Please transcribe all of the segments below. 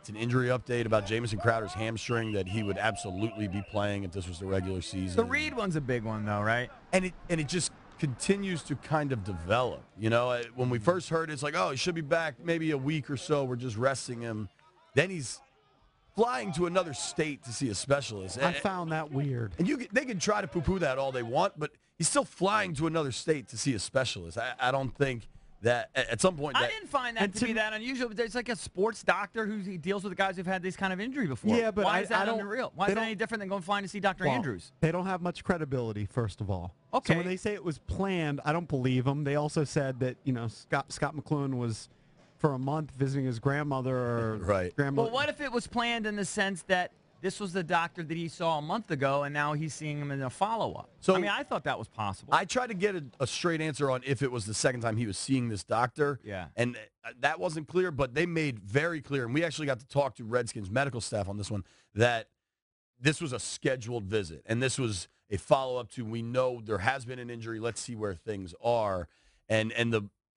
an injury update about Jamison Crowder's hamstring that he would absolutely be playing if this was the regular season. The Reed one's a big one, though, right? And it just continues to kind of develop. You know, when we first heard it, it's like, oh, he should be back maybe a week or so. We're just resting him. Then he's flying to another state to see a specialist. I found that weird. And they can try to poo-poo that all they want, but he's still flying to another state to see a specialist. I don't think that at some point. I didn't find that to be that unusual. There's like a sports doctor he deals with the guys who've had this kind of injury before. Yeah, but why is that unreal? Why is that any different than going flying to see Dr. Andrews? They don't have much credibility, first of all. Okay. So when they say it was planned, I don't believe them. They also said that Scott McClune was for a month visiting his grandmother or grandmother. Well, what if it was planned in the sense that this was the doctor that he saw a month ago, and now he's seeing him in a follow-up? So, I mean, I thought that was possible. I tried to get a straight answer on if it was the second time he was seeing this doctor. Yeah. And that wasn't clear, but they made very clear, and we actually got to talk to Redskins medical staff on this one, that this was a scheduled visit, and this was a follow-up to, we know there has been an injury, let's see where things are. And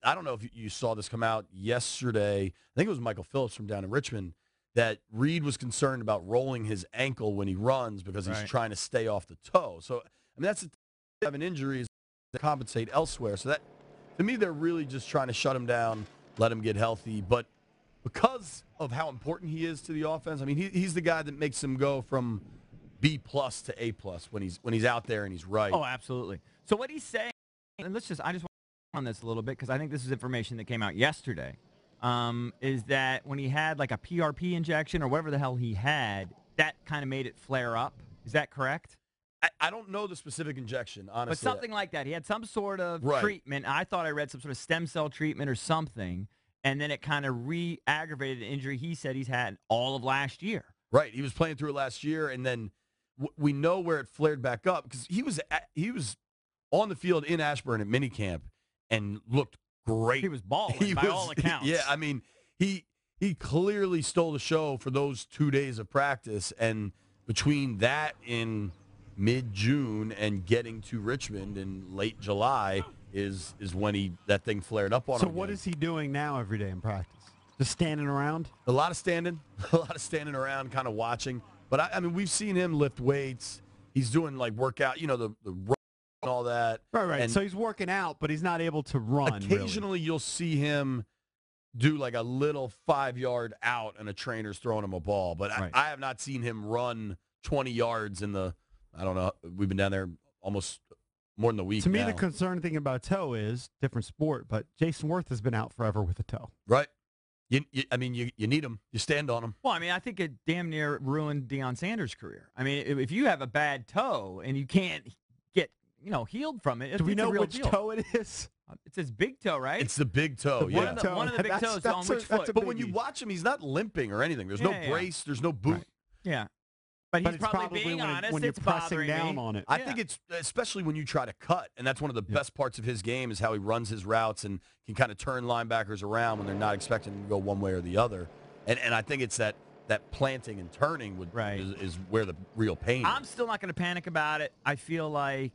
I don't know if you saw this come out yesterday. I think it was Michael Phillips from down in Richmond, that Reed was concerned about rolling his ankle when he runs because he's trying to stay off the toe. So, I mean, that's the thing. Having injuries that compensate elsewhere. So that, to me, they're really just trying to shut him down, let him get healthy. But because of how important he is to the offense, I mean, he's the guy that makes him go from B+ to A+ when he's out there and he's right. Oh, absolutely. So what he's saying, and I just want to on this a little bit because I think this is information that came out yesterday, is that when he had like a PRP injection or whatever the hell he had, that kind of made it flare up. Is that correct? I don't know the specific injection, honestly. But something like that. He had some sort of treatment. I thought I read some sort of stem cell treatment or something, and then it kind of re-aggravated an injury he said he's had all of last year. Right. He was playing through it last year, and then we know where it flared back up because he was on the field in Ashburn at minicamp and looked great. He was balling by all accounts. Yeah, I mean, he clearly stole the show for those 2 days of practice, and between that in mid-June and getting to Richmond in late July is when that thing flared up on him. So what is he doing now every day in practice? Just standing around? A lot of standing around, kind of watching. But, I mean, we've seen him lift weights. He's doing, like, workout, the run and all that. Right. And so he's working out, but he's not able to run, occasionally you'll see him do, like, a little 5-yard out and a trainer's throwing him a ball. But I have not seen him run 20 yards in the, I don't know, we've been down there almost more than a week To me, now. the concerning thing about toe is, different sport, but Jason Worth has been out forever with a toe. Right. You need him. You stand on him. Well, I mean, I think it damn near ruined Deion Sanders' career. I mean, if you have a bad toe and you can't get, healed from it, do we know which deal. toe it is? It's his big toe, right? It's the big toe, One of the big toes on which foot? But when you watch him, he's not limping or anything. There's no brace. There's no boot. Right. Yeah. But he's probably being honest. When you're it's pressing down me. on it. I think it's, especially when you try to cut, and that's one of the best parts of his game is how he runs his routes and can kind of turn linebackers around when they're not expecting him to go one way or the other. And I think it's that planting and turning is where the real pain is. I'm still not going to panic about it. I feel like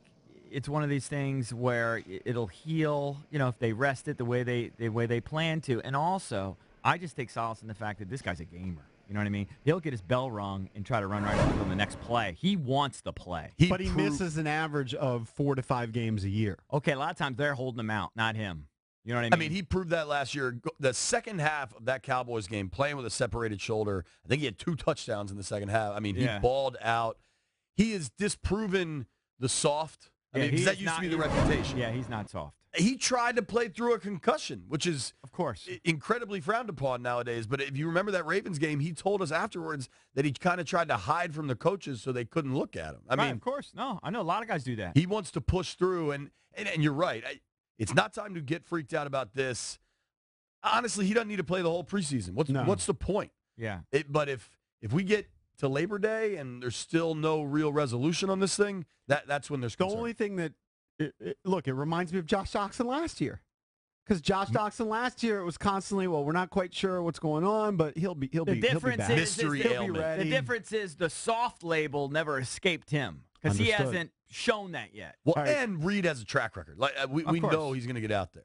it's one of these things where it'll heal, if they rest it the way they plan to. And also, I just take solace in the fact that this guy's a gamer. You know what I mean? He'll get his bell rung and try to run right up on the next play. He wants to play. But he misses an average of 4 to 5 games a year. Okay, a lot of times they're holding him out, not him. You know what I mean? I mean, he proved that last year. The second half of that Cowboys game, playing with a separated shoulder, I think he had 2 touchdowns in the second half. I mean, he balled out. He has disproven the soft. I mean, because that used to be the reputation. Yeah, he's not soft. He tried to play through a concussion, which is, of course, incredibly frowned upon nowadays. But if you remember that Ravens game, he told us afterwards that he kind of tried to hide from the coaches so they couldn't look at him. I mean, of course. No, I know a lot of guys do that. He wants to push through, and you're right. It's not time to get freaked out about this. Honestly, he doesn't need to play the whole preseason. What's the point? Yeah. But if we get to Labor Day and there's still no real resolution on this thing, that's when there's concern. The only thing that it reminds me of Josh Doxson last year. Because Josh Doxson last year, it was constantly, we're not quite sure what's going on, but he'll be back. Mystery ailment. The difference is the soft label never escaped him because he hasn't shown that yet. Well, and Reed has a track record. Like we know he's going to get out there.